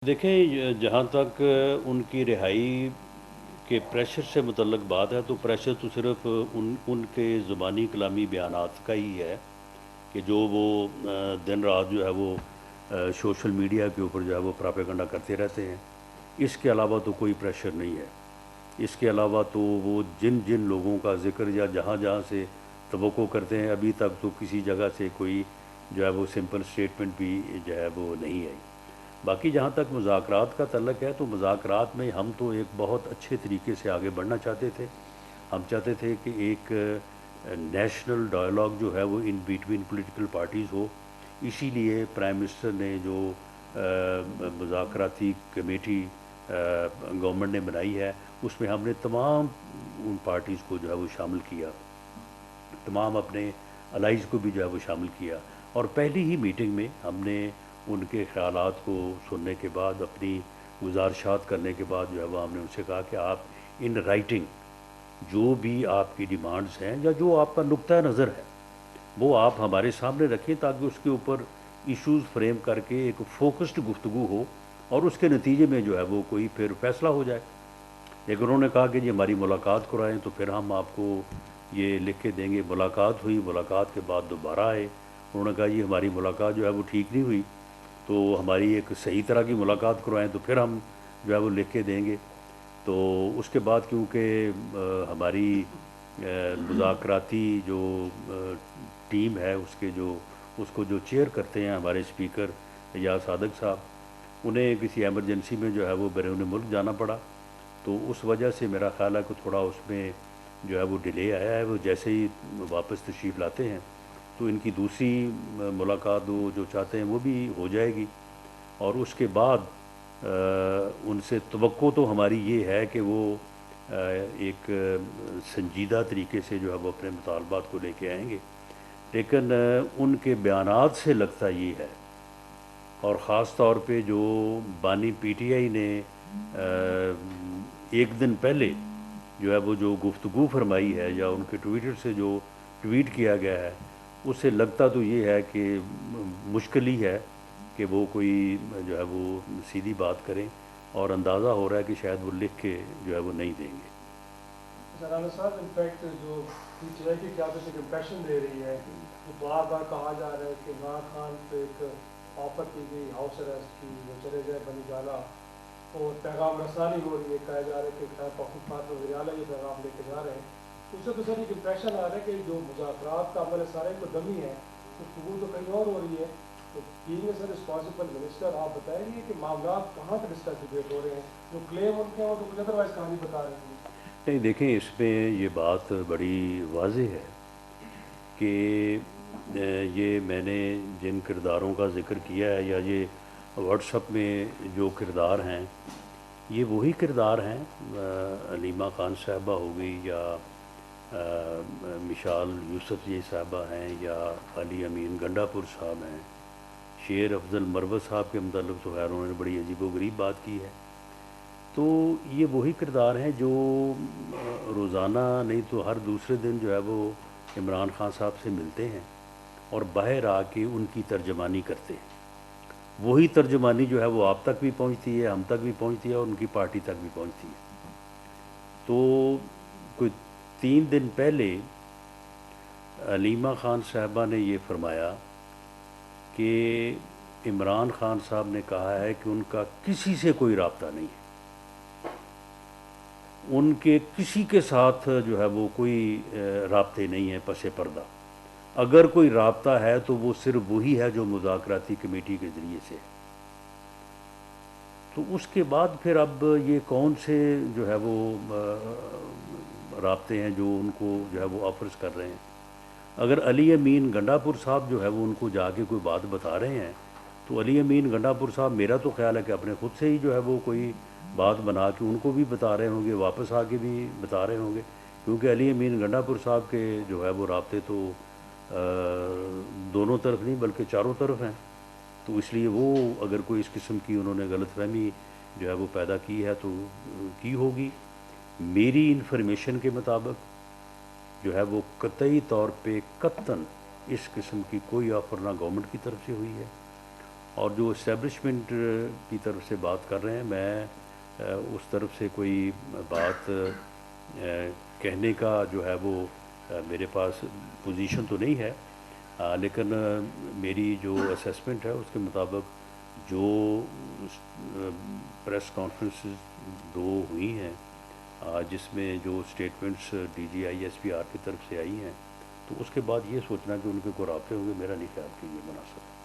देखें, जहाँ तक उनकी रिहाई के प्रेशर से मुतल्लक बात है तो प्रेशर तो सिर्फ उनके ज़ुबानी कलामी बयानात का ही है कि जो वो दिन रात जो है वो सोशल मीडिया के ऊपर जो है वो प्रोपेगेंडा करते रहते हैं। इसके अलावा तो कोई प्रेशर नहीं है। इसके अलावा तो वो जिन जिन लोगों का ज़िक्र या जहाँ जहाँ से तवक्को करते हैं, अभी तक तो किसी जगह से कोई जो है वो सिंपल स्टेटमेंट भी जो है वो नहीं आई। बाकी जहाँ तक मुज़ाकरात का तल्लक है तो मुज़ाकरात में हम तो एक बहुत अच्छे तरीके से आगे बढ़ना चाहते थे। हम चाहते थे कि एक नेशनल डायलॉग जो है वो इन बिटवीन पॉलिटिकल पार्टीज़ हो। इसीलिए प्राइम मिनिस्टर ने जो मुज़ाकराती कमेटी गवर्नमेंट ने बनाई है, उसमें हमने तमाम उन पार्टीज़ को जो है वो शामिल किया, तमाम अपने अलाइज़ को भी जो है वो शामिल किया। और पहली ही मीटिंग में हमने उनके ख़यालात को सुनने के बाद, अपनी गुजारिशात करने के बाद जो है वो हमने उनसे कहा कि आप इन राइटिंग जो भी आपकी डिमांड्स हैं या जो आपका नुक्ता नज़र है वो आप हमारे सामने रखें, ताकि उसके ऊपर इश्यूज़ फ्रेम करके एक फ़ोकस्ड गुफ्तगू हो और उसके नतीजे में जो है वो कोई फिर फ़ैसला हो जाए। लेकिन उन्होंने कहा कि जी हमारी मुलाकात कराएं तो फिर हम आपको ये लिख के देंगे। मुलाकात हुई, मुलाकात के बाद दोबारा आए, उन्होंने कहा जी हमारी मुलाकात जो है वो ठीक नहीं हुई, तो हमारी एक सही तरह की मुलाकात करवाएं तो फिर हम जो है वो लिख के देंगे। तो उसके बाद क्योंकि हमारी मुज़ाकराती जो टीम है उसको जो चेयर करते हैं हमारे स्पीकर या सादक साहब, उन्हें किसी एमरजेंसी में जो है वो बैरून मुल्क जाना पड़ा। तो उस वजह से मेरा ख़्याल है कि थोड़ा उसमें जो है वो डिले आया है। वो जैसे ही वापस तशरीफ़ लाते हैं तो इनकी दूसरी मुलाकात वो जो चाहते हैं वो भी हो जाएगी। और उसके बाद उनसे तवक्को तो हमारी ये है कि वो एक संजीदा तरीके से जो है वो अपने मुतालबात को लेके आएंगे। लेकिन उनके बयानात से लगता ये है, और ख़ास तौर पे जो बानी पीटीआई ने एक दिन पहले जो है वो जो गुफ्तगू फरमाई है या उनके ट्विटर से जो ट्वीट किया गया है, उससे लगता तो ये है कि मुश्किल ही है कि वो कोई जो है वो सीधी बात करें, और अंदाज़ा हो रहा है कि शायद वो लिख के जो है वो नहीं देंगे। राना साहब, इनफैक्ट जो पीटीआई की क़यादत एक इम्प्रेशन दे रही है कि बार बार कहा जा रहा है कि इमरान खान को एक ऑफर की गई हाउस अरेस्ट की, वो चले गए बनी गाला, और पैगाम रसानी हो रही है, कहा जा रहा है कि शायद पाकिस्तान वज़ीर आला ये पैगाम लेके जा रहे हैं। उससे तो सर एक इम्प्रेशन आ रहा है कि जो मुज़ाकरात का अमल सारे को दमी है, गुफ्तगू तो कहीं और हो रही है। तो being a sir responsible minister, आप बताएंगे कि मामला कहाँ तक डिस्कस डिबेट हो रहे हैं? जो क्लेम उनके हैं वो तो कुछ अदरवाइज कहानी बता रहे हैं। नहीं, देखें, इसमें ये बात बड़ी वाज़ेह है कि ये मैंने जिन किरदारों का ज़िक्र किया है या ये व्हाट्सएप में जो किरदार हैं, ये वही किरदार हैं। अलीमा खान साहबा हो गई या मिशाल यूसुफ जी साहबा हैं या अली अमीन गंडापुर साहब हैं, शेर अफजल मरवत साहब के मतलब तो खैर उन्होंने बड़ी अजीबोगरीब बात की है। तो ये वही किरदार हैं जो रोज़ाना नहीं तो हर दूसरे दिन जो है वो इमरान खान साहब से मिलते हैं और बाहर आके उनकी तर्जमानी करते हैं। वही तर्जमानी जो है वो आप तक भी पहुंचती है, हम तक भी पहुंचती है और उनकी पार्टी तक भी पहुंचती है। तो कोई 3 दिन पहले अलीमा खान साहबा ने ये फरमाया कि इमरान खान साहब ने कहा है कि उनका किसी से कोई राब्ता नहीं है, उनके किसी के साथ जो है वो कोई राब्ते नहीं है पसे पर्दा। अगर कोई राब्ता है तो वो सिर्फ वही है जो मुज़ाकराती कमेटी के ज़रिए से है। तो उसके बाद फिर अब ये कौन से जो है वो राब्ते हैं जो उनको जो है वो ऑफर्स कर रहे हैं। अगर अली अमीन गंडापुर साहब जो है वो उनको जाके कोई बात बता रहे हैं, तो अली अमीन गंडापुर साहब, मेरा तो ख्याल है कि अपने खुद से ही जो है वो कोई बात बना के उनको भी बता रहे होंगे, वापस आके भी बता रहे होंगे, क्योंकि अली अमीन गंडापुर साहब के जो है वो राब्ते तो दोनों तरफ नहीं बल्कि चारों तरफ हैं। तो इसलिए वो अगर कोई इस किस्म की उन्होंने गलतफहमी जो है वो पैदा की है तो की होगी। मेरी इन्फॉर्मेशन के मुताबिक जो है वो कतई तौर पे कतन इस किस्म की कोई ऑफ़र ना गवर्नमेंट की तरफ से हुई है اور جو اسٹیبلشمنٹ کی طرف سے بات کر رہے ہیں، میں اس طرف سے کوئی بات کہنے کا جو ہے وہ میرے پاس پوزیشن تو نہیں ہے، لیکن میری جو اسیسمنٹ ہے اس کے مطابق جو پریس کانفرنسز دو ہوئی ہیں، جس میں جو statements D G I S P R کی طرف سے آئی ہیں، تو اس کے بعد یہ سوچنا کہ ان کے کوئی رابطے ہوں گے، میرا نہیں خیال کہ یہ مناسب ہے۔